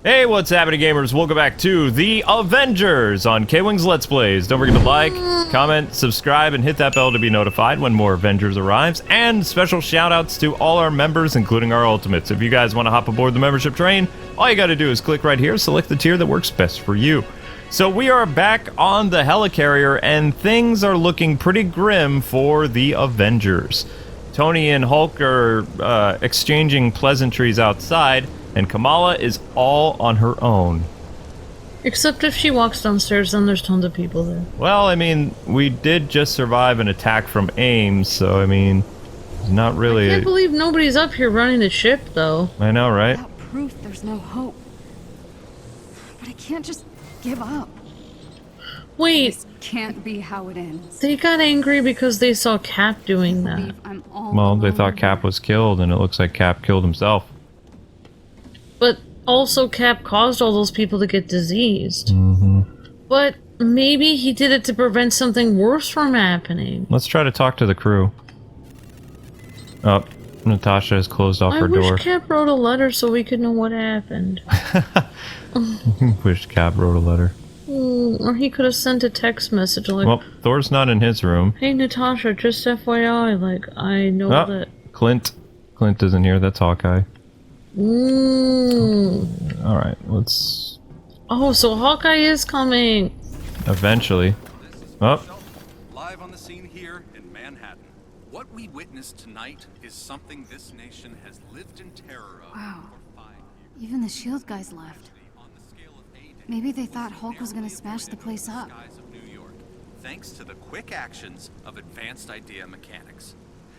Hey, what's happening, gamers? Welcome back to the Avengers on KwingsLetsPlays. Don't forget to like, comment, subscribe, and hit that bell to be notified when more Avengers arrives. And special shout-outs to all our members, including our Ultimates. If you guys want to hop aboard the membership train, all you got to do is click right here, select the tier that works best for you. So we are back on the helicarrier, and things are looking pretty grim for the Avengers. Tony and Hulk are exchanging pleasantries outside, and Kamala is all on her own. Except if she walks downstairs, then there's tons of people there. Well, I mean, we did just survive an attack from Ames, so I mean, it's not really. I can't believe nobody's up here running the ship, though. I know, right? Without proof, there's no hope. But I can't just give up. Wait, This can't be how it ends. they got angry because they saw Cap doing that. Believe I'm all Well, they alone. thought Cap was killed, and it looks like Cap killed himself. But also Cap caused all those people to get diseased. Mm-hmm. But maybe he did it to prevent something worse from happening. Let's try to talk to the crew. Oh, Natasha has closed off her I wish door. Cap wrote a letter so we could know what happened. Wish Cap wrote a letter. Or he could have sent a text message like, Well, Thor's not in his room. hey Natasha, just FYI, like, I know that... Clint isn't here, that's Hawkeye. Alright, let's... Oh, so Hawkeye is coming! Eventually. Oh, Live on the scene here in Manhattan. What we witnessed tonight is something this nation has lived in terror of Wow. for 5 years. Even the SHIELD guys left. On the scale of A to Maybe they thought Hulk was gonna smash the place up. skies of New York, thanks to the quick actions of advanced idea mechanics.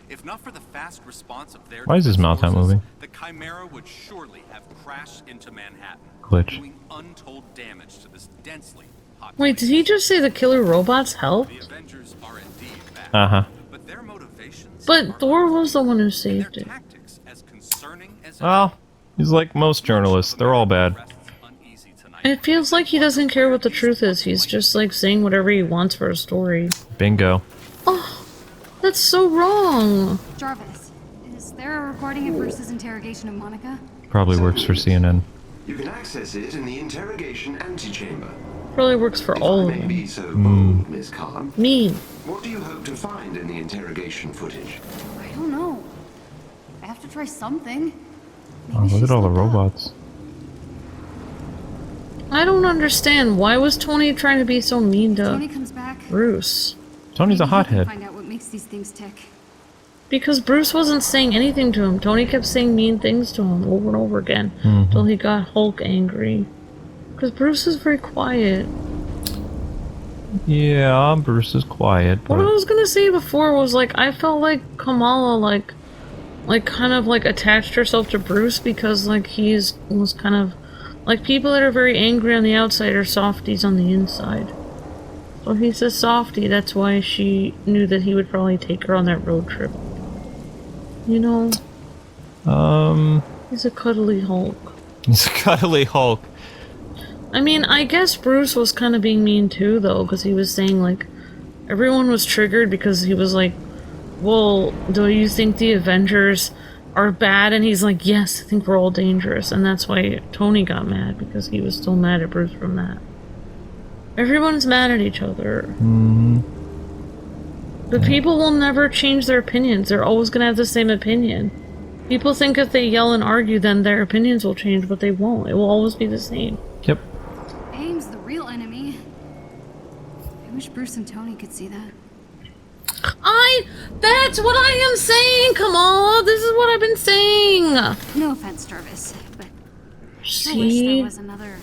If not for the fast response of their Why is his mouth not forces, moving? the Chimera would surely have crashed into Manhattan, Glitch. doing untold damage to this densely populated. Wait, did he just say the killer robots helped? The Avengers are indeed bad, Uh-huh. but their motivations But are Thor was the one who their saved it. tactics as concerning as Well, he's like most journalists, they're all bad. It feels like he doesn't care what the truth is, he's just like saying whatever he wants for a story. Bingo. Oh, that's so wrong! Jarvis, is there a recording of Bruce's interrogation of Monica? Probably works for CNN. You can access it in the interrogation antechamber. Probably works for If all I of may them. be so bold, Miss Khan, Mean. what do you hope to find in the interrogation footage? I don't know. I have to try something. Oh, look at all the robots. I don't understand, why was Tony trying to be so mean Tony to comes back. Bruce? Tony's a Maybe he can hothead. Find out what makes these things tick. Because Bruce wasn't saying anything to him. Tony kept saying mean things to him over and over again until he got Hulk angry. Because Bruce is very quiet. Yeah, Bruce is quiet, What I but... was gonna say before was like I felt like Kamala like kind of like attached herself to Bruce because like was kind of like people that are very angry on the outside are softies on the inside. So he's a softie, that's why she knew that he would probably take her on that road trip. You know? He's a cuddly Hulk. He's a cuddly Hulk. I mean, I guess Bruce was kind of being mean too, though, because he was saying, like, everyone was triggered because he was like, well, do you think the Avengers are bad? And he's like, yes, I think we're all dangerous. And that's why Tony got mad, because he was still mad at Bruce from that. Everyone's mad at each other. But people will never change their opinions. They're always going to have the same opinion. People think if they yell and argue, then their opinions will change, but they won't. It will always be the same. Yep. Aim's the real enemy. I wish Bruce and Tony could see that. That's what I am saying, Kamala! This is what I've been saying! No offense, Jarvis, but I wish there See? was another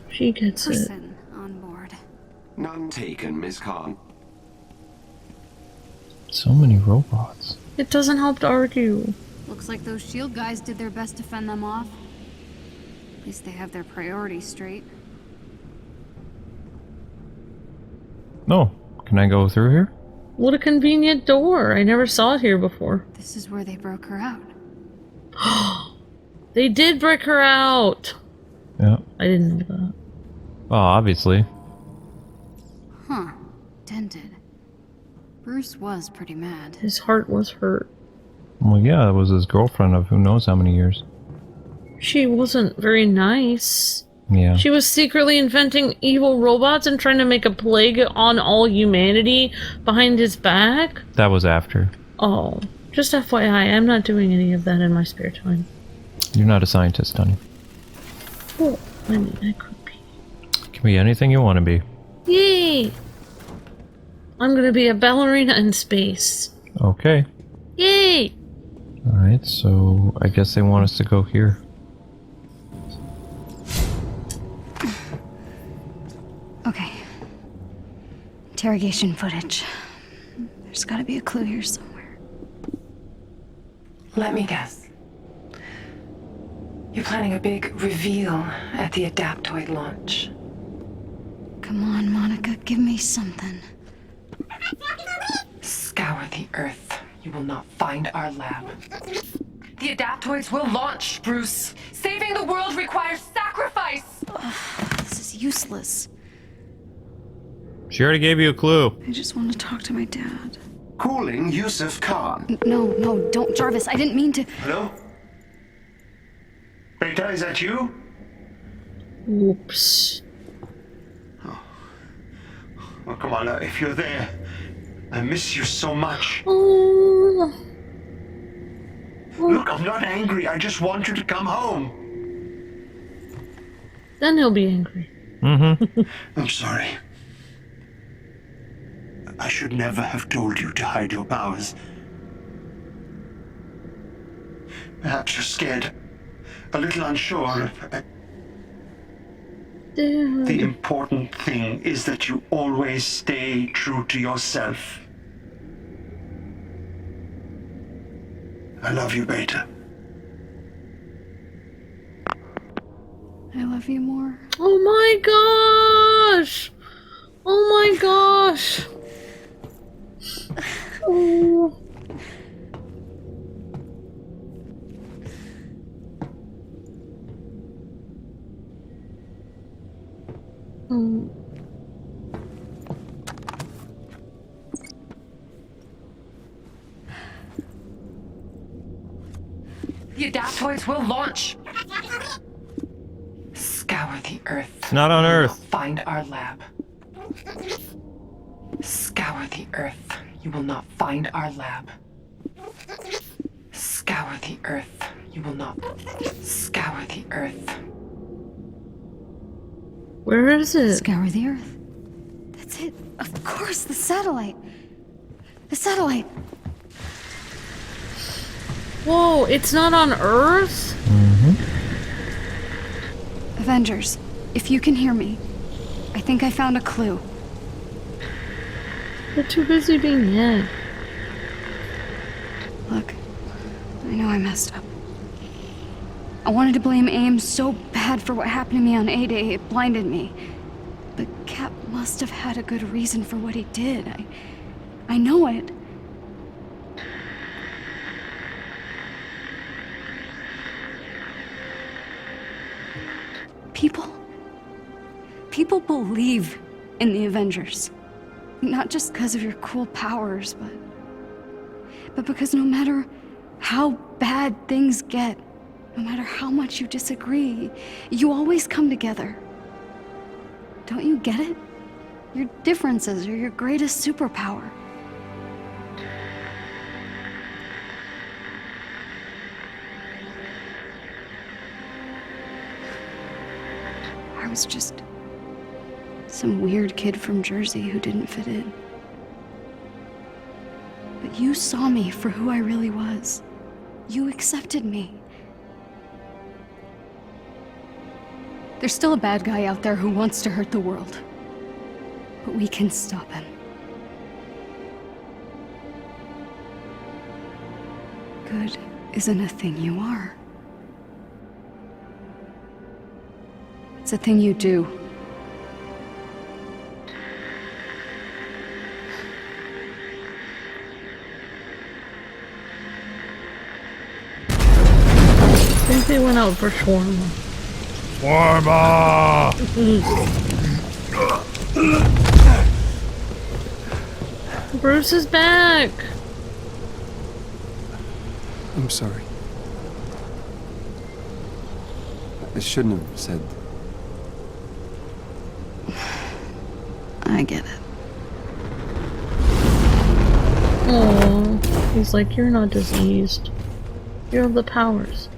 She gets it. person on board. None taken, Miss Khan. So many robots. It doesn't help to argue. Looks like those SHIELD guys did their best to fend them off. At least they have their priorities straight. No. Can I go through here? What a convenient door. I never saw it here before. This is where they broke her out. They did break her out! Yeah. I didn't know that. Oh, obviously. Huh. Dented. Bruce was pretty mad. His heart was hurt. Well, yeah, that was his girlfriend of who knows how many years. She wasn't very nice. Yeah. She was secretly inventing evil robots and trying to make a plague on all humanity behind his back. That was after. Oh, just FYI, I'm not doing any of that in my spare time. You're not a scientist, honey. Well, I mean, I could be. Can be anything you want to be. Yay! I'm gonna be a ballerina in space. Okay. Yay! Alright, so I guess they want us to go here. Okay. Interrogation footage. There's gotta be a clue here somewhere. Let me guess. You're planning a big reveal at the Adaptoid launch. Come on, Monica, give me something. Scour the Earth. You will not find our lab. The Adaptoids will launch, Bruce. Saving the world requires sacrifice! This is useless. She already gave you a clue. I just want to talk to my dad. Calling Yusuf Khan. No, don't, Jarvis. I didn't mean to. Hello? Beta, is that you? Oops. Oh, come on, if you're there. I miss you so much. Oh. Look, I'm not angry. I just want you to come home. Then he'll be angry. Mm-hmm. I'm sorry. I should never have told you to hide your powers. Perhaps you're scared. A little unsure. The important thing is that you always stay true to yourself. I love you, Beta. I love you more. Oh my gosh! Oh my gosh! Oh. The Adaptoids will launch! Scour the Earth. It's not on Earth. Find our lab. Scour the Earth. You will not find our lab. Scour the Earth. You will not. Scour the Earth. Where is it? Scour the Earth. That's it. Of course, the satellite. The satellite. Whoa, it's not on Earth? Avengers, if you can hear me, I think I found a clue. They're too busy being mad. Look, I know I messed up. I wanted to blame Ames so bad for what happened to me on A-Day, it blinded me. But Cap must have had a good reason for what he did. I know it. People believe in the Avengers. Not just because of your cool powers, but because no matter how bad things get, no matter how much you disagree, you always come together. Don't you get it? Your differences are your greatest superpower. I was just some weird kid from Jersey who didn't fit in. But you saw me for who I really was. You accepted me. There's still a bad guy out there who wants to hurt the world. But we can stop him. Good isn't a thing you are. It's a thing you do. I think they went out for shawarma. Shawarma! Bruce is back! I'm sorry. I shouldn't have said... I get it. Oh, he's like, you're not diseased. You have the powers.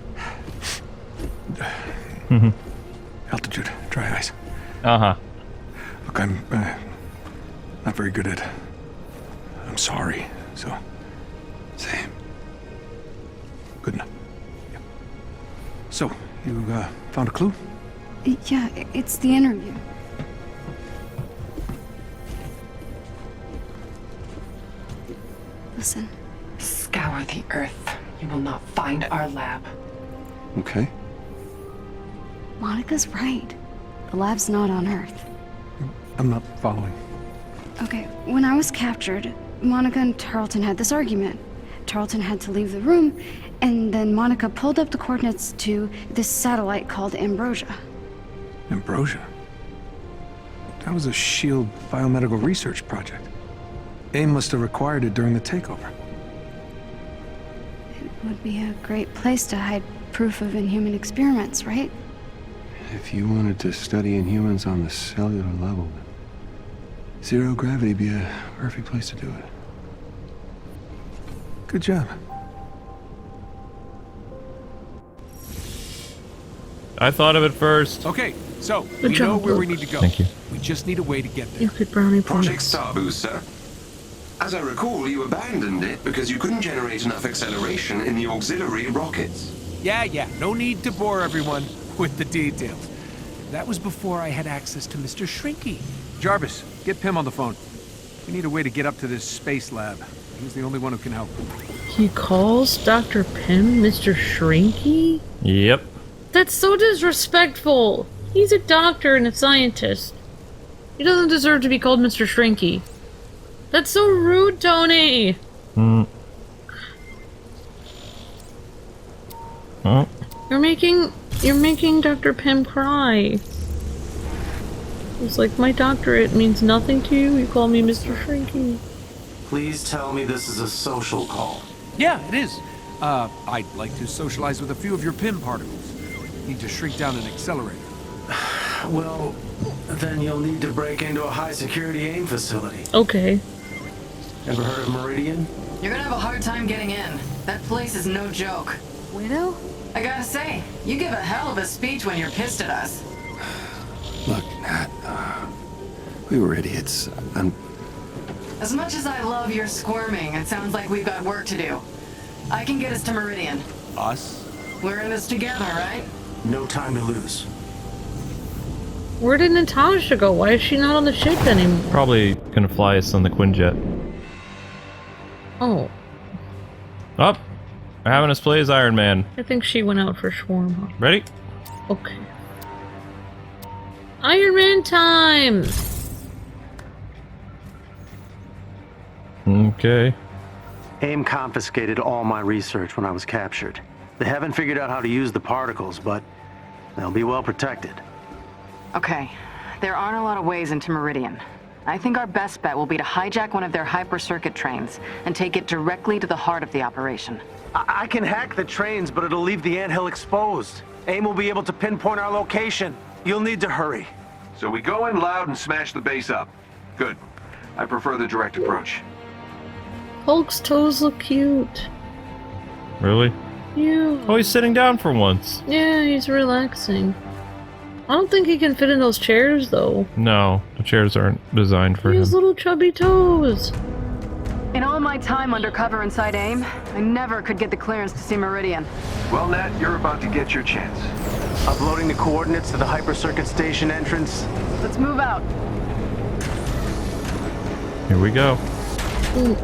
Altitude, dry ice. Uh-huh. Look, I'm not very good at... I'm sorry, so... Same. Good enough. Yeah. So, you found a clue? Yeah, it's the interview. Listen. Scour the Earth. You will not find our lab. Okay. Monica's right. The lab's not on Earth. I'm not following. Okay, when I was captured, Monica and Tarleton had this argument. Tarleton had to leave the room, and then Monica pulled up the coordinates to this satellite called Ambrosia. Ambrosia? That was a SHIELD biomedical research project. AIM must have required it during the takeover. It would be a great place to hide proof of inhuman experiments, right? If you wanted to study Inhumans on the cellular level, zero gravity would be a perfect place to do it. Good job. I thought of it first. Okay, so Good we job, know where we Luke. need to go. Thank you. We just need a way to get there. You could brownie Project points. Starboost, sir. As I recall, you abandoned it because you couldn't generate enough acceleration in the auxiliary rockets. Yeah, no need to bore everyone with the details. That was before I had access to Mr. Shrinky. Jarvis, get Pym on the phone. We need a way to get up to this space lab. He's the only one who can help. He calls Dr. Pym Mr. Shrinky? Yep. That's so disrespectful. He's a doctor and a scientist. He doesn't deserve to be called Mr. Shrinky. That's so rude, Tony. Oh. You're making Dr. Pym cry. It's like, my doctorate means nothing to you. You call me Mr. Shrinky. Please tell me this is a social call. Yeah, it is. I'd like to socialize with a few of your Pym particles. Need to shrink down an accelerator. Well, then you'll need to break into a high-security AIM facility. Okay. Ever heard of Meridian? You're gonna have a hard time getting in. That place is no joke. Widow? I gotta say, you give a hell of a speech when you're pissed at us. Look, Nat, we were idiots. As much as I love your squirming, it sounds like we've got work to do. I can get us to Meridian. Us? We're in this together, right? No time to lose. Where did Natasha go? Why is she not on the ship anymore? Probably gonna fly us on the Quinjet. Oh, Up. We're having us play as Iron Man. I think she went out for shawarma. Ready? Okay. Iron Man time! Okay. AIM confiscated all my research when I was captured. They haven't figured out how to use the particles, but they'll be well protected. Okay, there aren't a lot of ways into Meridian. I think our best bet will be to hijack one of their hyper-circuit trains and take it directly to the heart of the operation. I can hack the trains, but it'll leave the anthill exposed. AIM will be able to pinpoint our location. You'll need to hurry. So we go in loud and smash the base up. Good. I prefer the direct approach. Hulk's toes look cute. Really? Yeah. Oh, he's sitting down for once. Yeah, he's relaxing. I don't think he can fit in those chairs, though. No, the chairs aren't designed for He has him. little chubby toes. In all my time undercover inside AIM, I never could get the clearance to see Meridian. Well, Nat, you're about to get your chance. Uploading the coordinates to the hyper-circuit station entrance. Let's move out. Here we go. Ooh.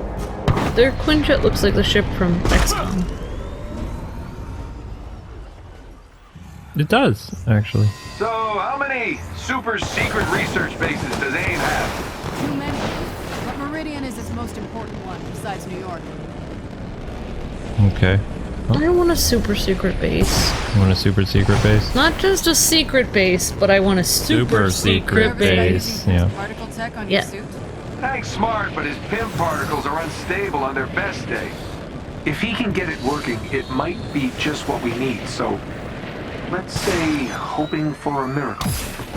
Their Quinjet looks like the ship from XCOM. It does, actually. So, how many super secret research bases does AIM have? Too many. But Meridian is its most important one, besides New York. Okay. I want a super secret base. You want a super secret base? Not just a secret base, but I want a super secret base. Yeah. Particle tech on Yeah. your suit? Hank's smart, but his Pym particles are unstable on their best day. If he can get it working, it might be just what we need, so let's say, hoping for a miracle.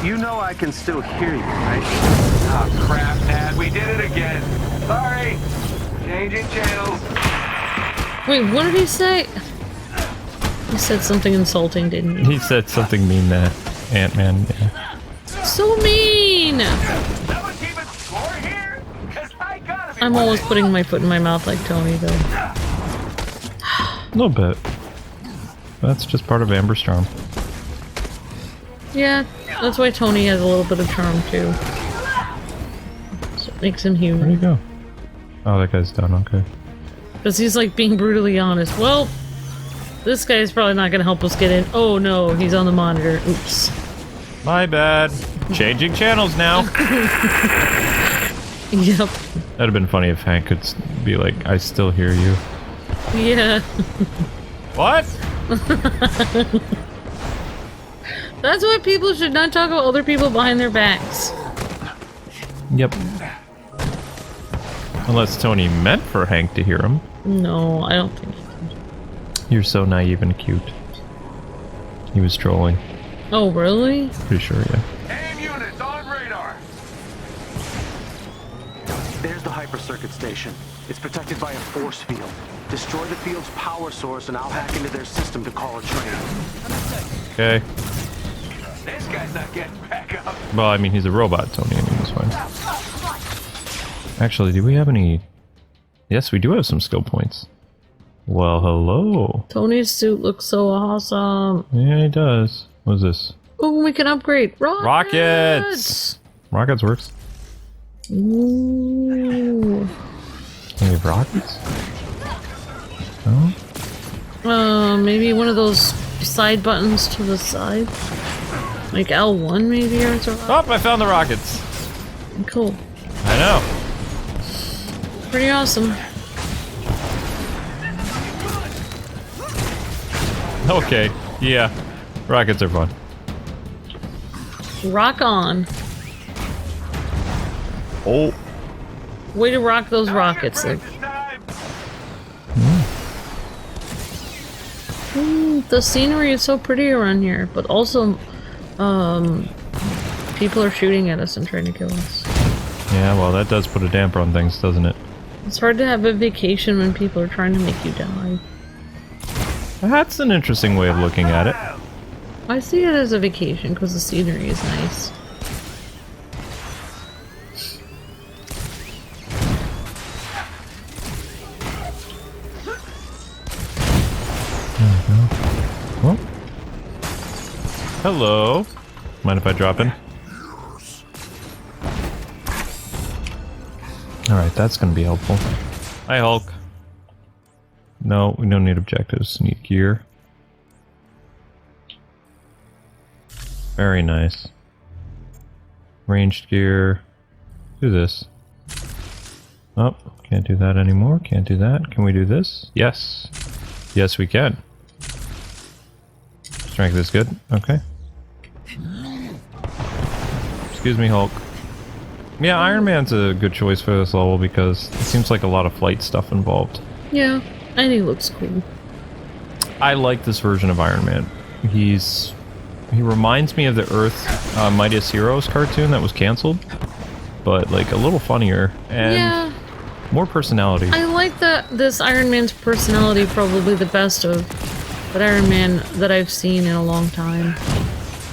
You know I can still hear you, right? Oh, crap, Nat. We did it again. Sorry. Changing channels. Wait, what did he say? He said something insulting, didn't he? He said something mean that Ant-Man. Yeah. So mean! I'm always putting my foot in my mouth like Tony, though. A little bit. That's just part of Amber's charm. Yeah, that's why Tony has a little bit of charm, too. So it makes him human. Where'd he go? Oh, that guy's done, okay. Because he's like being brutally honest. Well, this guy's probably not going to help us get in. Oh no, he's on the monitor. Oops. My bad. Changing channels now. Yep. That'd have been funny if Hank could be like, I still hear you. Yeah. What? That's why people should not talk about other people behind their backs. Yep. Unless Tony meant for Hank to hear him. No, I don't think he did. You're so naive and cute. He was trolling. Oh, really? Pretty sure, yeah. AIM units on radar. There's the hyper-circuit station. It's protected by a force field. Destroy the field's power source and I'll hack into their system to call a train. Okay. This guy's not getting back up. Well, I mean, he's a robot, Tony. I mean, it's fine. Actually, do we have any... Yes, we do have some skill points. Well, hello. Tony's suit looks so awesome. Yeah, he does. What's this? Oh, we can upgrade. Rockets! Rockets works. Ooh. Can we have rockets? No? Maybe one of those side buttons to the side? Like L1 maybe or something? Oh, I found the rockets. Cool. I know. Pretty awesome. Okay, yeah. Rockets are fun. Rock on. Oh. Way to rock those rockets. Like. The scenery is so pretty around here, but also, people are shooting at us and trying to kill us. Yeah, well, that does put a damper on things, doesn't it? It's hard to have a vacation when people are trying to make you die. That's an interesting way of looking at it. I see it as a vacation because the scenery is nice. Oh. Hello. Mind if I drop in? Alright, that's gonna be helpful. Hi, Hulk. No, we don't need objectives. Need gear. Very nice. Ranged gear. Do this. Oh, can't do that anymore. Can't do that. Can we do this? Yes. Yes, we can. Strength is good. Okay. Excuse me, Hulk. Yeah, Iron Man's a good choice for this level because it seems like a lot of flight stuff involved. Yeah, I think he looks cool. I like this version of Iron Man. He reminds me of the Earth Mightiest Heroes cartoon that was canceled, but like a little funnier and more personality. I like this Iron Man's personality probably the best of that Iron Man that I've seen in a long time.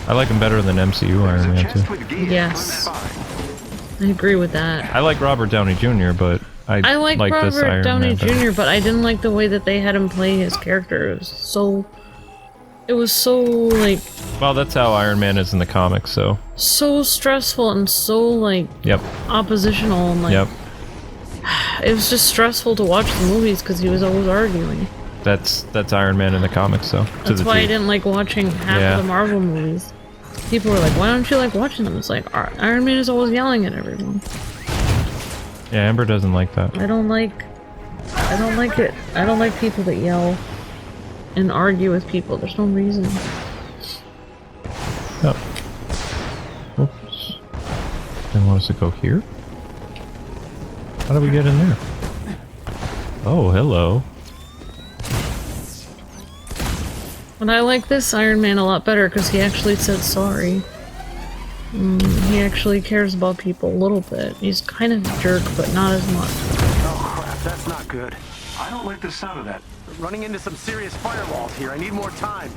I like him better than MCU Iron Man too. Yes. I agree with that. I like Robert Downey Jr., but I like this Robert Iron Downey Man better. Jr., but I didn't like the way that they had him play his character. It was so like... Well, that's how Iron Man is in the comics, so... So stressful and so, like... Yep. Oppositional and, like... Yep. It was just stressful to watch the movies because he was always arguing. That's Iron Man in the comics, so... That's why I didn't like watching half of the Marvel movies. People were like, why don't you like watching them? It's like, Iron Man is always yelling at everyone. Yeah, Amber doesn't like that. I don't like it. I don't like people that yell and argue with people. There's no reason. Oh. Oops. They want us to go here? How do we get in there? Oh, hello. But I like this Iron Man a lot better because he actually said sorry. He actually cares about people a little bit. He's kind of a jerk, but not as much. Oh crap, that's not good. I don't like the sound of that. We're running into some serious firewalls here. I need more time.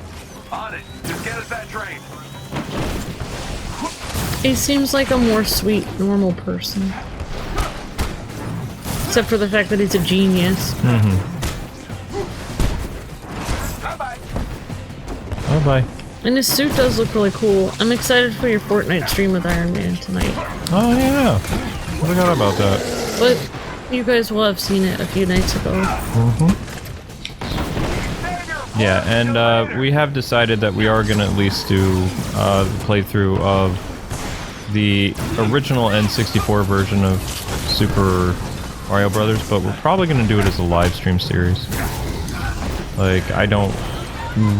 On it. Just get us that train. He seems like a more sweet, normal person. Except for the fact that he's a genius. Bye bye. And his suit does look really cool. I'm excited for your Fortnite stream with Iron Man tonight. Oh yeah, I forgot about that. But you guys will have seen it a few nights ago. Yeah, and we have decided that we are gonna at least do the playthrough of the original N64 version of Super Mario Brothers, but we're probably gonna do it as a live stream series. Like, I don't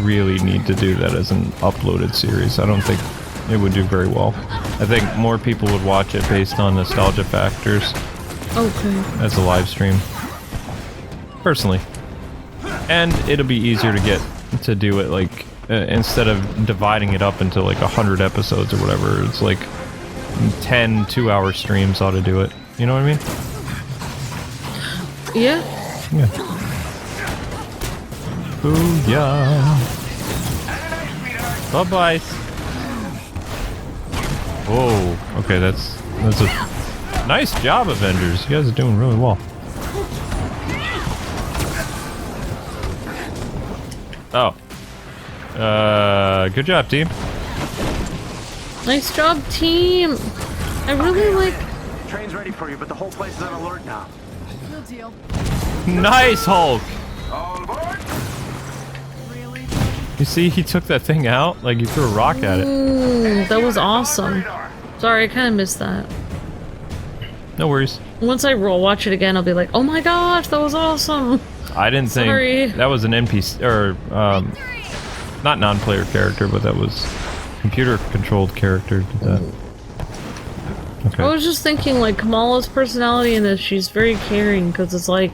really need to do that as an uploaded series. I don't think it would do very well. I think more people would watch it based on nostalgia factors. Okay. As a live stream. Personally. And it'll be easier to get to do it, like, instead of dividing it up into like 100 episodes or whatever, it's like 10 2-hour streams ought to do it. You know what I mean? Yeah. Yeah. Booyah. Bye-bye. Oh, okay, that's a nice job, Avengers. You guys are doing really well. Oh. Good job, team. Nice job, team. I really like... Train's ready for you, but the whole place is on alert now. No deal. Nice, Hulk. All aboard. Really? You see, he took that thing out, like you threw a rock at it. Ooh, that was awesome. Sorry, I kind of missed that. No worries. Once I watch it again, I'll be like, oh my gosh, that was awesome. I didn't Sorry. think that was an NPC, or, not non-player character, but that was computer-controlled character did that. Okay. I was just thinking, like, Kamala's personality in this, she's very caring, because it's like,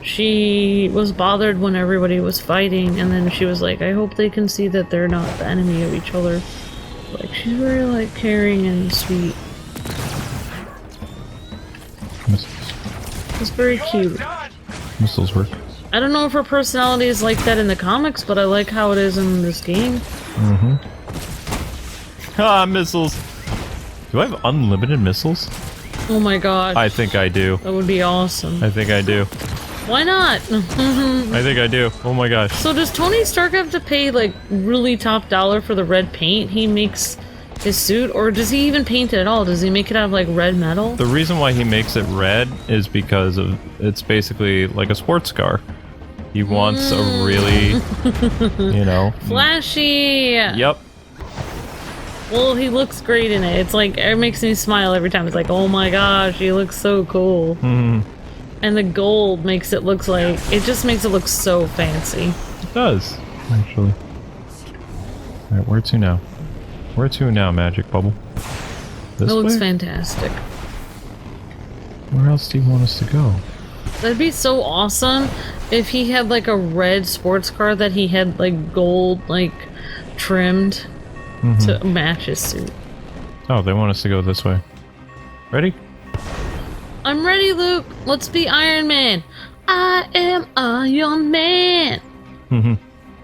she was bothered when everybody was fighting, and then she was like, I hope they can see that they're not the enemy of each other. Like, she's very, like, caring and sweet. It's very cute. Missiles work. I don't know if her personality is like that in the comics, but I like how it is in this game. Ah, missiles. Do I have unlimited missiles? Oh my god. I think I do. That would be awesome. I think I do. Why not? I think I do. Oh my gosh. So does Tony Stark have to pay, like, really top dollar for the red paint he makes his suit? Or does he even paint it at all? Does he make it out of, like, red metal? The reason why he makes it red is because of it's basically like a sports car. He wants a really, you know... Flashy! Yep. Well, he looks great in it. It's like, it makes me smile every time. It's like, oh my gosh, he looks so cool. And the gold makes it look like, it just makes it look so fancy. It does, actually. Alright, where to now? Where to now, Magic Bubble? This It looks way? fantastic. Where else do you want us to go? That'd be so awesome if he had like a red sports car that he had like gold like trimmed to match his suit. Oh, they want us to go this way. Ready? I'm ready, Luke. Let's be Iron Man. I am Iron Man.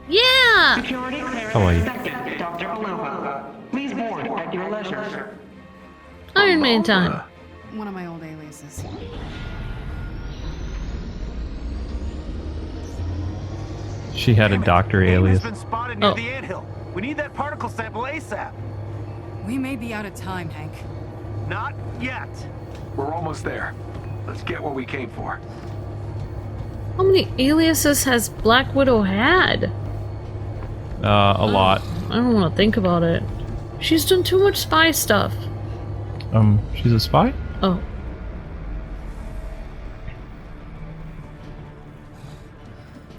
Yeah. Security clearance How are you? expected, Dr. Aloha. Please board at your leisure. Iron Man time. One of my old aliases. She had a doctor alias. Been spotted near the anthill. We need that particle sample ASAP. We may be out of time, Hank. Not yet. We're almost there. Let's get what we came for. How many aliases has Black Widow had? A lot. I don't want to think about it. She's done too much spy stuff. She's a spy? Oh.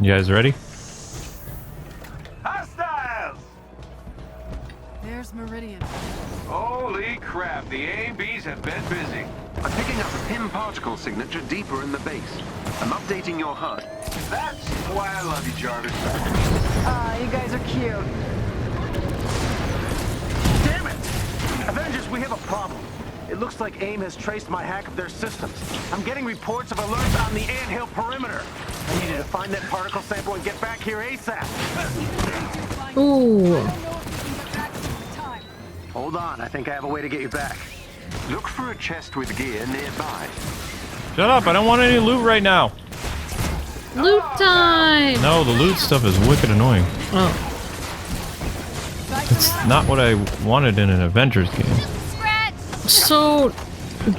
You guys ready? Hostiles! There's Meridian. Holy crap, the ABs have been busy. I'm picking up a PIM particle signature deeper in the base. I'm updating your HUD. That's why I love you, Jarvis. You guys are cute. Damn it! Avengers, we have a problem. It looks like AIM has traced my hack of their systems. I'm getting reports of alerts on the anthill perimeter. I need you to find that particle sample and get back here ASAP. Ooh. Hold on, I think I have a way to get you back. Look for a chest with gear nearby. Shut up, I don't want any loot right now. Loot time! No, the loot stuff is wicked annoying. Oh. It's not what I wanted in an Avengers game. So,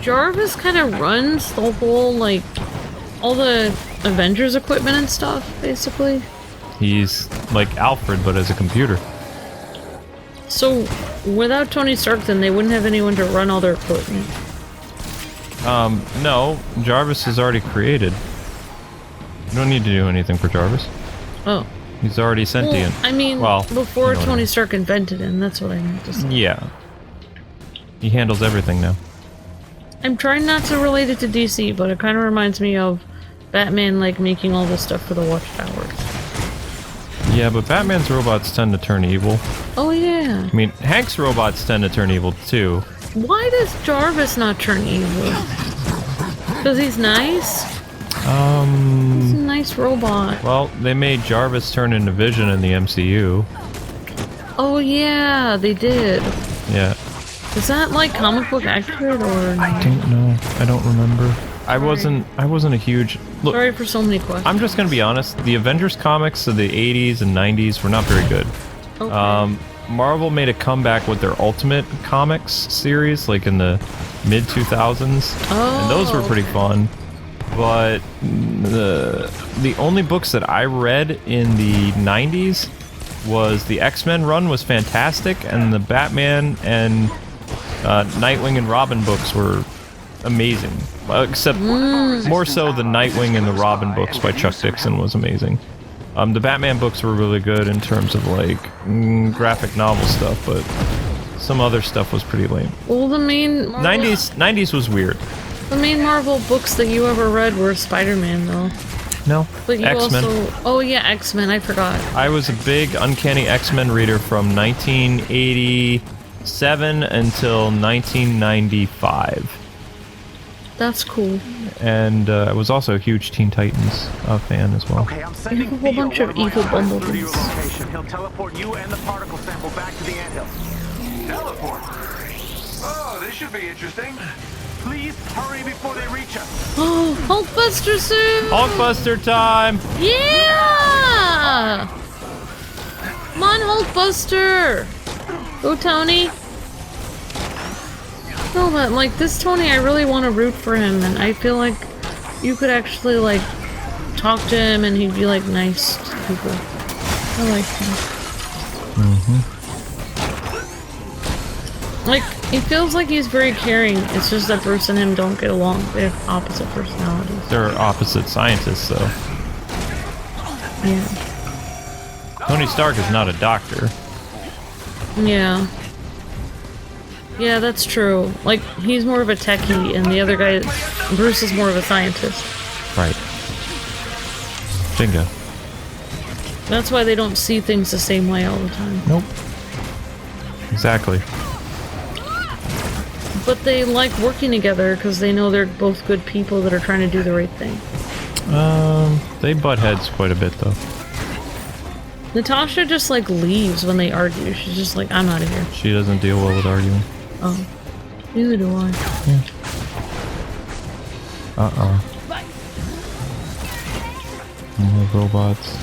Jarvis kind of runs the whole, like, all the Avengers equipment and stuff, basically. He's like Alfred, but as a computer. So, without Tony Stark, then they wouldn't have anyone to run all their equipment. No, Jarvis is already created. You don't need to do anything for Jarvis. Oh. He's already sentient. Well, I mean, before Tony Stark invented him, that's what I meant to say. Yeah. He handles everything now. I'm trying not to relate it to DC, but it kind of reminds me of Batman, like, making all this stuff for the Watchtowers. Yeah, but Batman's robots tend to turn evil. Oh, yeah. I mean, Hank's robots tend to turn evil, too. Why does Jarvis not turn evil? Because he's nice? He's a nice robot. Well, they made Jarvis turn into Vision in the MCU. Oh, yeah, they did. Yeah. Is that, like, comic book accurate, or... I don't know. I don't remember. I wasn't a huge... Look, sorry for so many questions. I'm just gonna be honest. The Avengers comics of the 80s and 90s were not very good. Okay. Marvel made a comeback with their Ultimate Comics series, like in the mid-2000s. Oh, and those were pretty fun. But the only books that I read in the 90s was the X-Men run was fantastic, and the Batman and Nightwing and Robin books were amazing. Except more so the Nightwing and the Robin books by Chuck Dixon was amazing. The Batman books were really good in terms of like graphic novel stuff, but some other stuff was pretty lame. Well, the main... 90s was weird. The main Marvel books that you ever read were Spider-Man, though. No. But you X-Men. also... Oh, yeah, X-Men, I forgot. I was a big Uncanny X-Men reader from 1987 until 1995. That's cool. And I was also a huge Teen Titans fan as well. Okay, I'm sending You have a whole bunch of evil bumblebees. He'll teleport you and the particle sample back to the anthill. Teleport? Oh, this should be interesting. Please hurry before they reach us. Oh, Hulkbuster suit! Hulkbuster time! Yeah! Come on, Hulkbuster! Go, Tony! No, but, like, this Tony, I really want to root for him, and I feel like you could actually, like, talk to him and he'd be, like, nice to people. I like him. Like, he feels like he's very caring. It's just that Bruce and him don't get along. They have opposite personalities. They're opposite scientists, though. Yeah. Tony Stark is not a doctor. Yeah. Yeah, that's true. Like, he's more of a techie, and the other guy, Bruce, is more of a scientist. Right. Bingo. That's why they don't see things the same way all the time. Nope. Exactly. But they like working together because they know they're both good people that are trying to do the right thing. They butt heads quite a bit, though. Natasha just, like, leaves when they argue. She's just like, I'm out of here. She doesn't deal well with arguing. Oh. Neither do I. Yeah. More robots.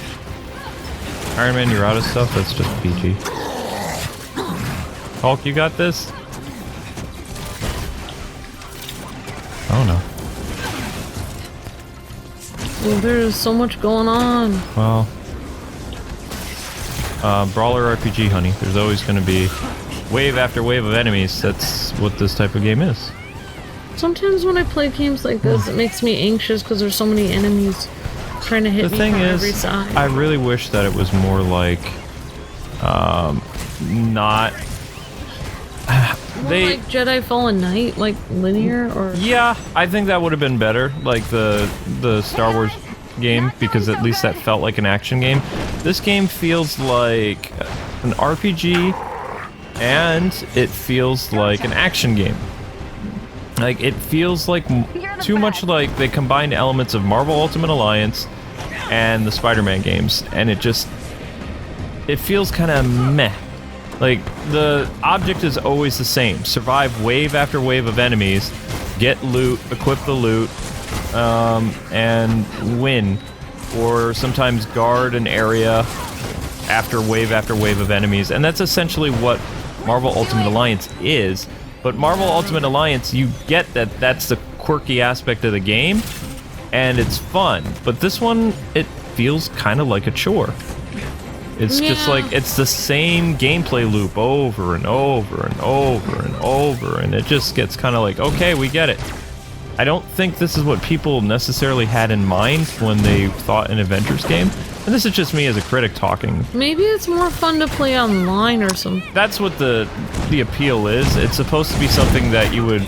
Iron Man, you're out of stuff? That's just PG. Hulk, you got this? Oh no. Well, there's so much going on. Well, Brawler RPG, honey. There's always going to be wave after wave of enemies. That's what this type of game is. Sometimes when I play games like this, it makes me anxious because there's so many enemies trying to hit The me thing from is, every side. I really wish that it was more like, not... More like Jedi Fallen Knight, like linear, or yeah, I think that would have been better, like the Star Wars game, because at least that felt like an action game. This game feels like an RPG, and it feels like an action game. Like, it feels like too much like they combined elements of Marvel Ultimate Alliance and the Spider-Man games, and it feels kind of meh. Like, the object is always the same. Survive wave after wave of enemies, get loot, equip the loot, and win. Or sometimes guard an area after wave of enemies. And that's essentially what Marvel Ultimate Alliance is. But Marvel Ultimate Alliance, you get that that's the quirky aspect of the game, and it's fun. But this one, it feels kind of like a chore. It's just like, it's the same gameplay loop over and over and over and over, and it just gets kind of like, okay, we get it. I don't think this is what people necessarily had in mind when they thought an Avengers game. And this is just me as a critic talking. maybe it's more fun to play online or something. That's what the appeal is. It's supposed to be something that you would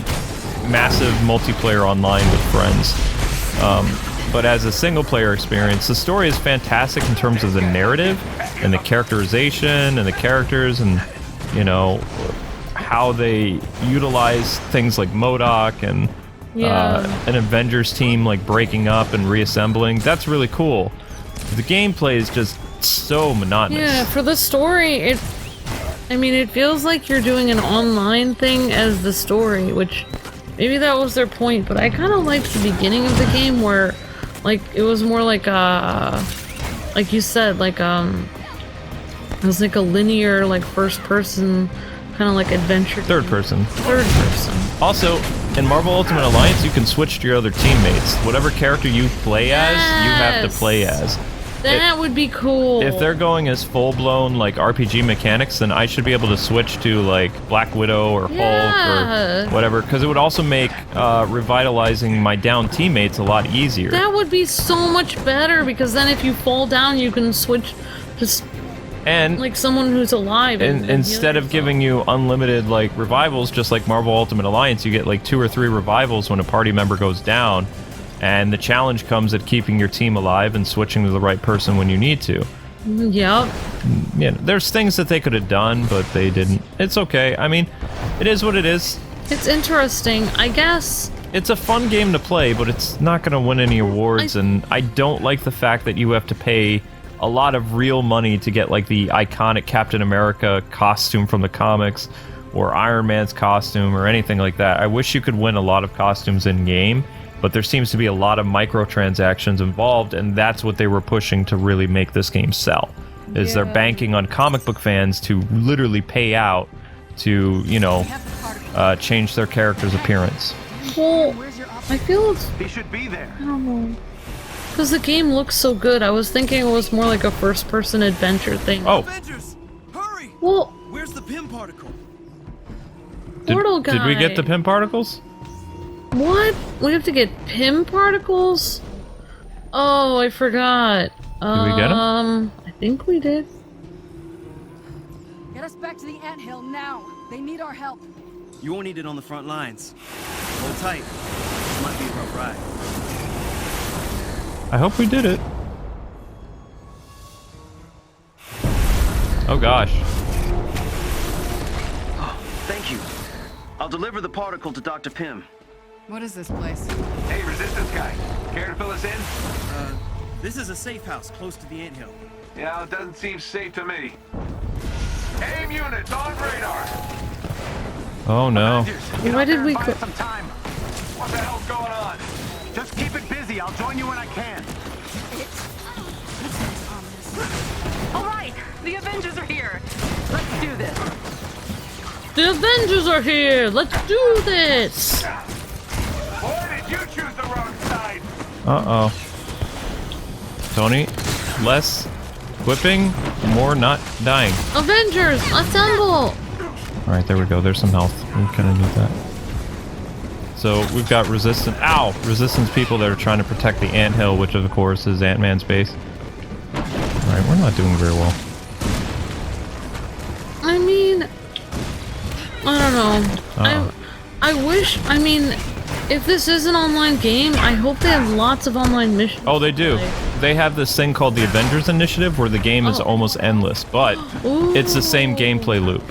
massive multiplayer online with friends. But as a single player experience, the story is fantastic in terms of the narrative and the characterization and the characters and, you know, how they utilize things like MODOK and an Avengers team like breaking up and reassembling. That's really cool. The gameplay is just so monotonous. Yeah, for the story, it feels like you're doing an online thing as the story, which maybe that was their point, but I kind of liked the beginning of the game where, like, it was more like you said, like, it was like a linear, like, first person, kind of like adventure. Third person. Also, in Marvel Ultimate Alliance, you can switch to your other teammates. Whatever character you play as, you have to play as. That would be cool. If they're going as full-blown, like, RPG mechanics, then I should be able to switch to, like, Black Widow or Hulk or whatever, because it would also make revitalizing my down teammates a lot easier. That would be so much better, because then if you fall down, you can switch to like someone who's alive. And instead of giving you unlimited, like, revivals, just like Marvel Ultimate Alliance, you get, like, 2 or 3 revivals when a party member goes down. And the challenge comes at keeping your team alive and switching to the right person when you need to. Yep. Yeah, there's things that they could have done, but they didn't. It's okay. I mean, it is what it is. It's interesting, I guess. It's a fun game to play, but it's not going to win any awards, and I don't like the fact that you have to pay a lot of real money to get, like, the iconic Captain America costume from the comics, or Iron Man's costume, or anything like that. I wish you could win a lot of costumes in-game, but there seems to be a lot of microtransactions involved, and that's what they were pushing to really make this game sell. Is they're banking on comic book fans to literally pay out to, you know, change their character's appearance. Well, I feel it's... He should be there. I don't know. Because the game looks so good, I was thinking it was more like a first-person adventure thing. Oh. Avengers, hurry! Well... Where's the PIM particle? Portal guy. Did we get the PIM particles? What? We have to get PIM particles? Oh, I forgot. Did we get them? I think we did. Get us back to the anthill now. They need our help. You won't need it on the front lines. Hold tight. This might be a rough ride. I hope we did it. Oh gosh. Oh, thank you. I'll deliver the particle to Dr. Pym. What is this place? Hey, Resistance guy. Care to fill us in? This is a safe house close to the anthill. Yeah, it doesn't seem safe to me. AIM units on radar. Oh no. Why did we some time? What the hell's going on? Just keep it busy. I'll join you when I can. All right, the Avengers are here. Let's do this. The Avengers are here! Let's do this! Why did you choose the wrong side? Uh-oh. Tony, less whipping, more not dying. Avengers, assemble! Alright, there we go. There's some health. We kind of need that. So, we've got resistance people that are trying to protect the anthill, which of course is Ant-Man's base. Alright, we're not doing very well. I mean... I don't know. I wish, I mean, if this is an online game, I hope they have lots of online missions. Oh, they do. They have this thing called the Avengers Initiative where the game is almost endless, but it's the same gameplay loop.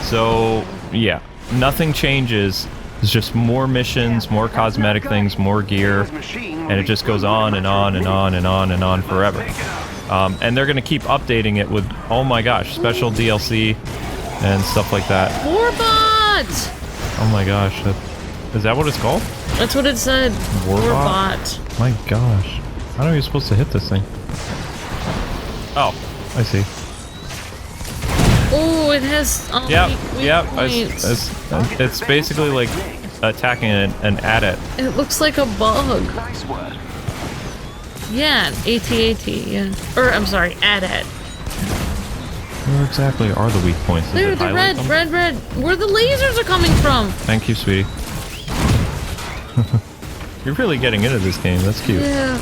So, yeah, nothing changes. It's just more missions, more cosmetic things, more gear, and it just goes on and on and on and on and on forever. And they're going to keep updating it with, oh my gosh, special DLC and stuff like that. Warbot! Oh my gosh, is that what it's called? That's what it said. Warbot? My gosh. How are you supposed to hit this thing? Oh, I see. Oh, it has Yep, points. it's basically like attacking an AT-AT. It looks like a bug. Yeah, AT-AT, yeah. Or, I'm sorry, AT-AT. Where exactly are the weak points? There, the red. Where the lasers are coming from. Thank you, sweetie. You're really getting into this game. That's cute. Yeah.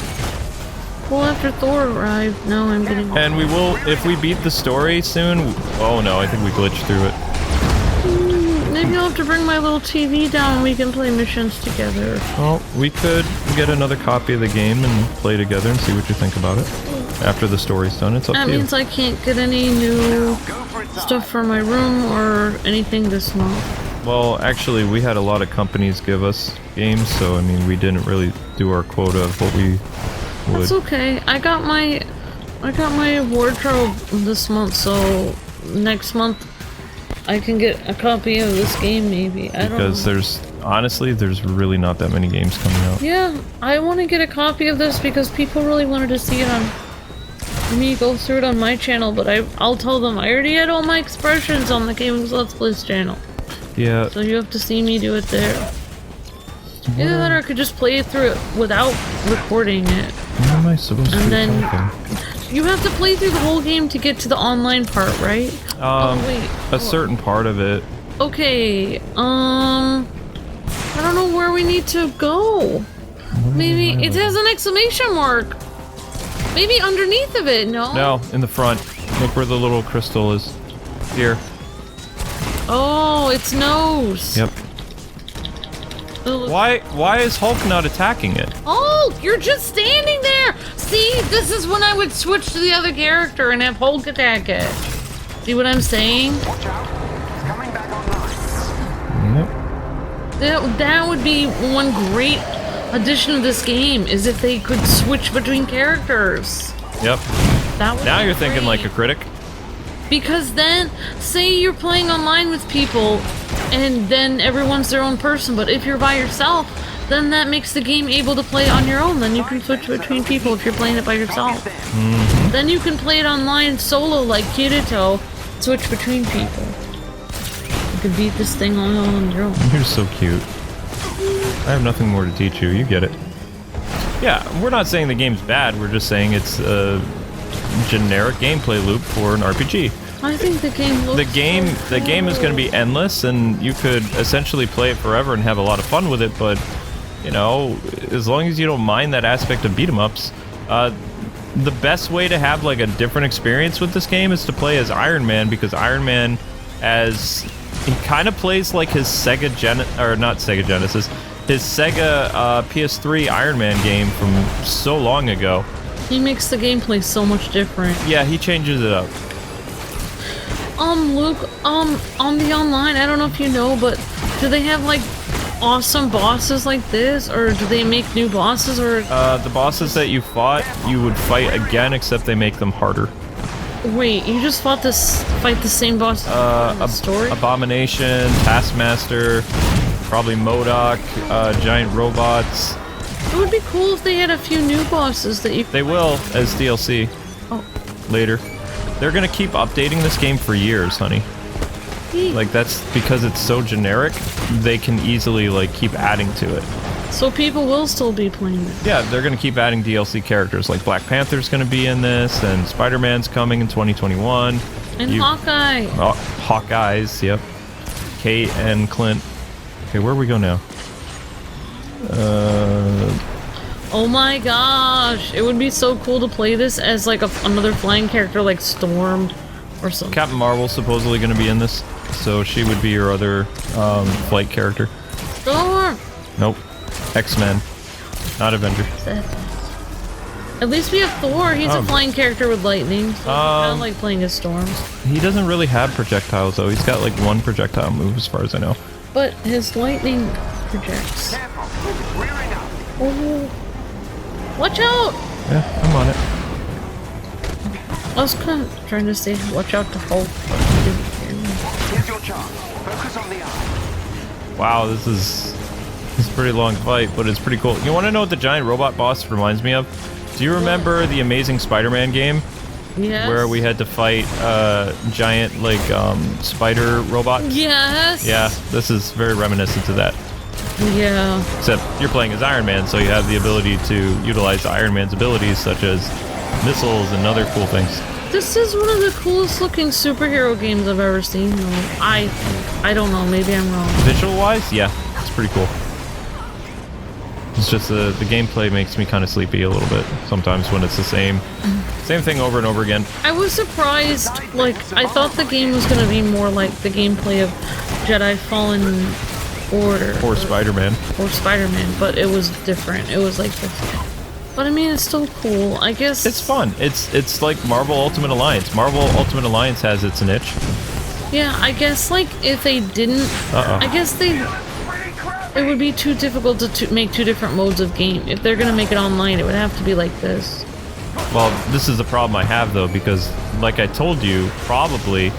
Well, after Thor arrived, now I'm getting... And we will, if we beat the story soon... Oh no, I think we glitched through it. Maybe I'll have to bring my little TV down and we can play missions together. Well, we could get another copy of the game and play together and see what you think about it. After the story's done, it's up to you. That means I can't get any new stuff for my room or anything this month. Well, actually, we had a lot of companies give us games, so I mean, we didn't really do our quota of what we would. That's okay. I got my wardrobe this month, so next month I can get a copy of this game maybe. I don't know. Because there's really not that many games coming out. Yeah, I want to get a copy of this because people really wanted to see it on me go through it on my channel, but I'll tell them I already had all my expressions on the KwingsLetsPlays channel. Yeah. So you have to see me do it there. Either that or I could just play it through it without recording it. What am I supposed to do? You have to play through the whole game to get to the online part, right? A certain part of it. Okay, I don't know where we need to go. Maybe it has an exclamation mark. Maybe underneath of it, no? No, in the front. Look where the little crystal is. Here. Oh, its nose. Yep. Why is Hulk not attacking it? Hulk, you're just standing there. See, this is when I would switch to the other character and have Hulk attack it. See what I'm saying? Watch out. It's coming back online. Yep. That would be one great addition of this game, is if they could switch between characters. Yep. Now you're thinking great. like a critic. Because then, say you're playing online with people, and then everyone's their own person, but if you're by yourself, then that makes the game able to play on your own. Then you can switch between people if you're playing it by yourself. Mm-hmm. Then you can play it online solo like Kirito, switch between people. You can beat this thing all on your own. You're so cute. I have nothing more to teach you. You get it. Yeah, we're not saying the game's bad. We're just saying it's a generic gameplay loop for an RPG. I think the game looks The game is going to be endless, and you could essentially play it forever and have a lot of fun with it, but, you know, as long as you don't mind that aspect of beat-em-ups, the best way to have, like, a different experience with this game is to play as Iron Man, because Iron Man, he kind of plays like his his Sega PS3 Iron Man game from so long ago. He makes the gameplay so much different. Yeah, he changes it up. Luke, on the online, I don't know if you know, but do they have, like, awesome bosses like this, or do they make new bosses, or... The bosses that you fought, you would fight again, except they make them harder. Wait, you just fight the same boss in the story? Abomination, Taskmaster, probably MODOK, giant robots. It would be cool if they had a few new bosses that you... They will, as DLC. Oh. Later. They're gonna keep updating this game for years, honey. Like, that's because it's so generic, they can easily, like, keep adding to it. So people will still be playing it? Yeah, they're gonna keep adding DLC characters, like Black Panther's gonna be in this, and Spider-Man's coming in 2021. And Hawkeye. Oh, Hawkeyes, yep. Kate and Clint. Okay, where we go now? Oh my gosh, it would be so cool to play this as like another flying character like Storm or something. Captain Marvel's supposedly going to be in this. so she would be your other flight character. Thor! Nope. X-Men. Not Avengers. At least we have Thor. He's a flying character with lightning, so I kind of like playing as Storms. He doesn't really have projectiles, though. He's got like one projectile move, as far as I know. But his lightning projects. Oh. Watch out! Yeah, I'm on it. I was kind of trying to say watch out to Hulk. Here's your chance. Focus on the eye. Wow, this is a pretty long fight, but it's pretty cool. You want to know what the giant robot boss reminds me of? Do you remember the Amazing Spider-Man game? Yes. Where we had to fight giant, like, spider robots? Yes. Yeah, this is very reminiscent to that. Yeah. Except you're playing as Iron Man, so you have the ability to utilize Iron Man's abilities, such as missiles and other cool things. This is one of the coolest looking superhero games I've ever seen, though. I don't know, maybe I'm wrong. Visual-wise, yeah, it's pretty cool. It's just the gameplay makes me kind of sleepy a little bit sometimes when it's the same thing over and over again. I was surprised, like, I thought the game was going to be more like the gameplay of Jedi Fallen Order. Or Spider-Man. Or Spider-Man, but it was different. It was like this. But I mean, it's still cool, I guess. It's fun. It's like Marvel Ultimate Alliance. Marvel Ultimate Alliance has its niche. Yeah, I guess, like, if they didn't... I guess it would be too difficult to make two different modes of game. If they're gonna make it online, it would have to be like this. Well, this is the problem I have, though, because, like I told you, probably,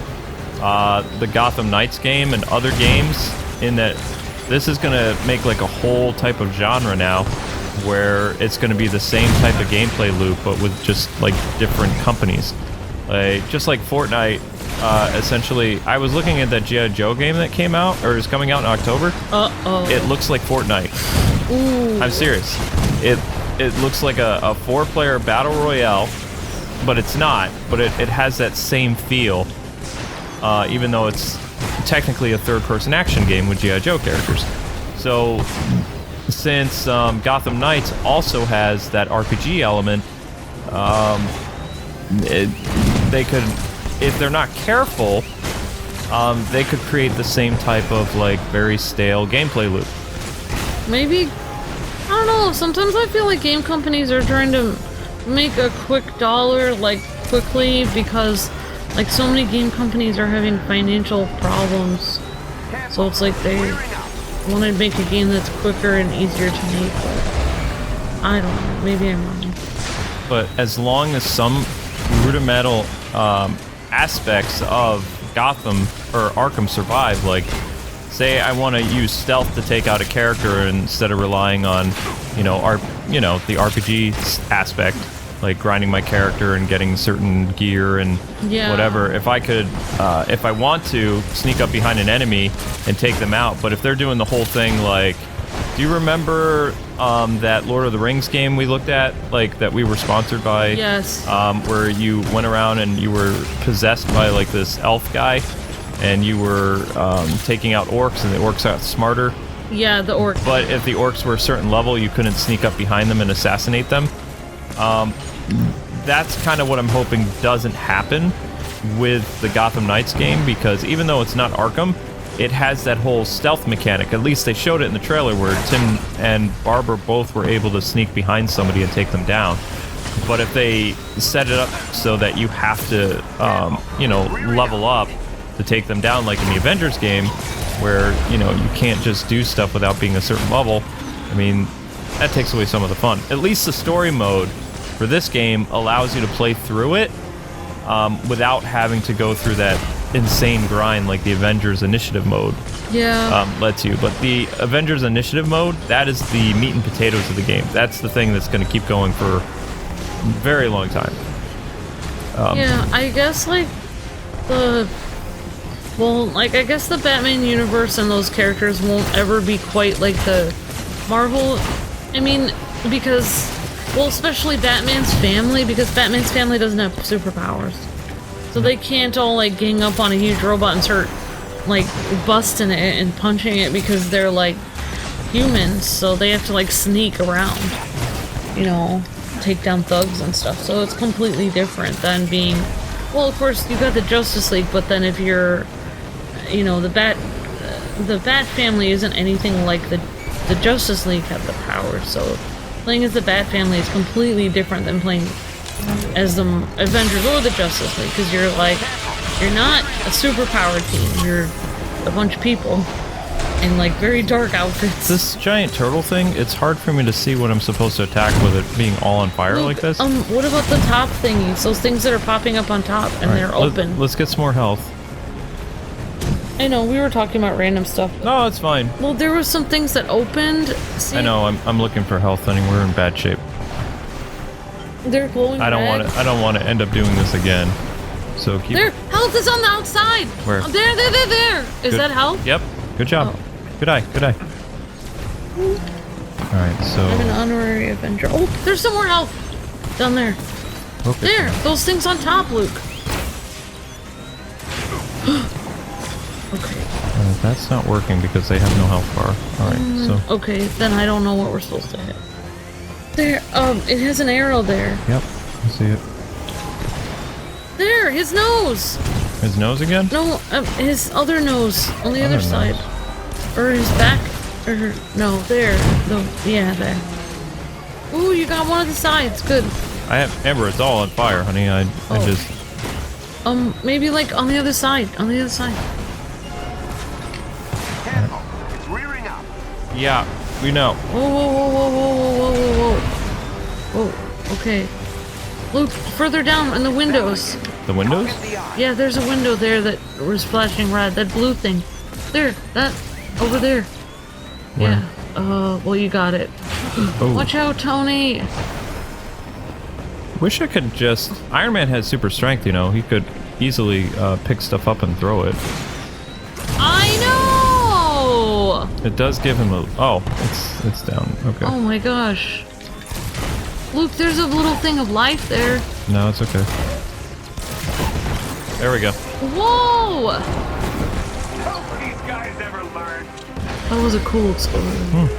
the Gotham Knights game and other games, in that this is gonna make, like, a whole type of genre now, where it's gonna be the same type of gameplay loop, but with just, like, different companies. Like, just like Fortnite, essentially, I was looking at that G.I. Joe game that came out, or is coming out in October. Uh-oh. It looks like Fortnite. Ooh. I'm serious. It looks like a 4-player battle royale, but it's not. But it has that same feel, even though it's technically a third-person action game with G.I. Joe characters. So, since Gotham Knights also has that RPG element, they could, if they're not careful, they could create the same type of, like, very stale gameplay loop. Maybe, I don't know, sometimes I feel like game companies are trying to make a quick dollar, like, quickly, because, like, so many game companies are having financial problems. So it's like they want to make a game that's quicker and easier to make, but I don't know, maybe I'm wrong. But as long as some rudimental aspects of Gotham or Arkham survive, like, say I want to use stealth to take out a character instead of relying on, the RPG aspect, like grinding my character and getting certain gear and whatever. If I could, if I want to, sneak up behind an enemy and take them out, but if they're doing the whole thing, like, do you remember that Lord of the Rings game we looked at, like, that we were sponsored by? Yes. Where you went around and you were possessed by, like, this elf guy, and you were taking out orcs, and the orcs got smarter. Yeah, the orcs. But if the orcs were a certain level, you couldn't sneak up behind them and assassinate them. That's kind of what I'm hoping doesn't happen with the Gotham Knights game, because even though it's not Arkham, it has that whole stealth mechanic. At least they showed it in the trailer where Tim and Barbara both were able to sneak behind somebody and take them down. But if they set it up so that you have to, level up to take them down, like in the Avengers game, where, you can't just do stuff without being a certain level, I mean, that takes away some of the fun. At least the story mode for this game allows you to play through it without having to go through that insane grind like the Avengers Initiative mode lets you. But the Avengers Initiative mode, that is the meat and potatoes of the game. That's the thing that's going to keep going for a very long time. I guess, like, I guess the Batman universe and those characters won't ever be quite like the Marvel. I mean, because, well, especially Batman's family, because Batman's family doesn't have superpowers. So they can't all, like, gang up on a huge robot and start, like, busting it and punching it, because they're, like, humans. So they have to, like, sneak around, take down thugs and stuff. So it's completely different than being, well, of course, you got the Justice League, but then if you're you know, the Bat family isn't anything like the Justice League have the power, so playing as the Bat family is completely different than playing as the Avengers or the Justice League, because you're not a superpowered team, you're a bunch of people in like very dark outfits. This giant turtle thing, it's hard for me to see what I'm supposed to attack with it being all on fire like this. What about the top thingies? Those things that are popping up on top and they're open. Let's get some more health. I know, we were talking about random stuff. No, it's fine. Well, there were some things that opened. See, I know, I'm looking for health and we're in bad shape. They're glowing I don't want to end up doing this again. So keep... There! Health is on the outside! Where? Oh, there! Is that health? Yep. Good job. Oh. Good eye. Alright, so... I'm an honorary Avenger. Oh, there's some more health! Down there. Okay. There! Those things on top, Luke. Okay. That's not working because they have no health bar. Alright, so... Okay, then I don't know what we're supposed to hit. There, it has an arrow there. Yep, I see it. There, his nose! His nose again? No, his other nose on the other side. Or his back, or no, there. No, yeah, there. Ooh, you got one of the sides. Good. I have Amber. It's all on fire, honey. I just. Maybe like on the other side. On the other side. Careful, it's rearing up. Yeah, we know. Whoa. Okay. Luke, further down in the windows. The windows? Yeah, there's a window there that was flashing red. That blue thing. There. That. Over there. Where? Yeah. Well, you got it. Oh. Watch out, Tony. Wish I could just... Iron Man has super strength, you know. He could easily pick stuff up and throw it. I know! It does give him a... Oh, it's down. Okay. Oh my gosh. Luke, there's a little thing of life there. No, it's okay. There we go. Whoa! These guys ever learn? That was a cool explosion.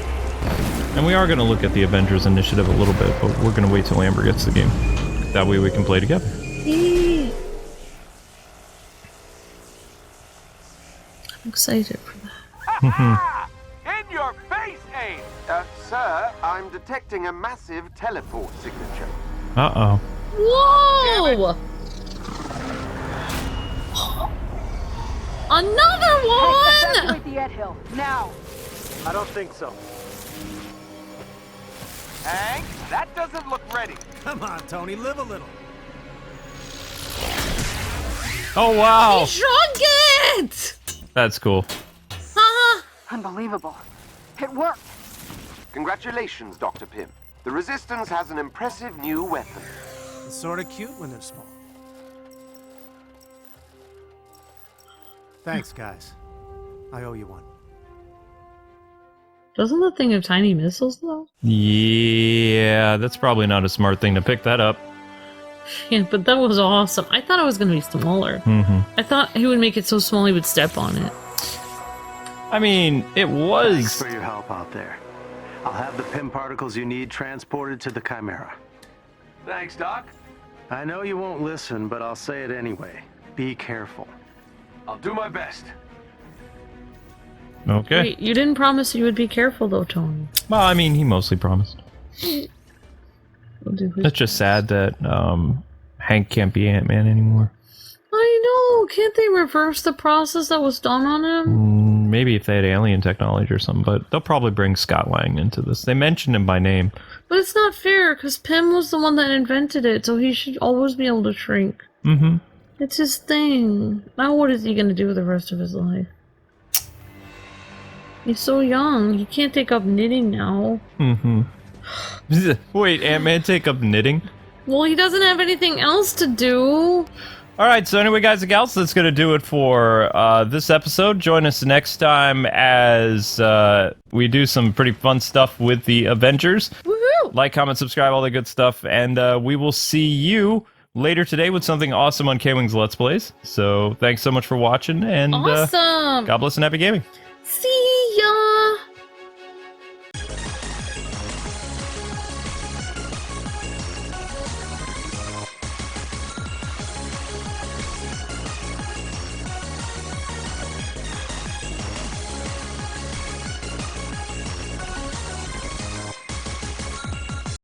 And we are going to look at the Avengers initiative a little bit, but we're going to wait till Amber gets the game. That way we can play together. I'm excited for that. In your face, Abe! Sir, I'm detecting a massive teleport signature. Uh-oh. Whoa! Another one! Evacuate the anthill, now! I don't think so. Hank, that doesn't look ready. Come on, Tony, live a little. Oh, wow! He shrunk it! That's cool. Unbelievable. It worked. Congratulations, Dr. Pym. The Resistance has an impressive new weapon. It's sort of cute when they're small. Thanks, guys. I owe you one. Doesn't the thing have tiny missiles, though? Yeah, that's probably not a smart thing to pick that up. Yeah, but that was awesome. I thought it was going to be smaller. I thought he would make it so small he would step on it. I mean, it was... Thanks for your help out there. I'll have the Pym particles you need transported to the Chimera. Thanks, Doc. I know you won't listen, but I'll say it anyway. Be careful. I'll do my best. Okay. Wait, you didn't promise you would be careful, though, Tony. Well, I mean, he mostly promised. It's just sad that Hank can't be Ant-Man anymore. I know! Can't they reverse the process that was done on him? Maybe if they had alien technology or something, but they'll probably bring Scott Lang into this. They mentioned him by name. But it's not fair, because Pym was the one that invented it, so he should always be able to shrink. It's his thing. Now what is he going to do with the rest of his life? He's so young. He can't take up knitting now. Wait, Ant-Man take up knitting? Well, he doesn't have anything else to do. Alright, so anyway, guys and gals, that's going to do it for this episode. Join us next time as we do some pretty fun stuff with the Avengers. Woohoo! Like, comment, subscribe, all the good stuff, and we will see you later today with something awesome on Kwings Let's Plays. So, thanks so much for watching, and Awesome! God bless and happy gaming.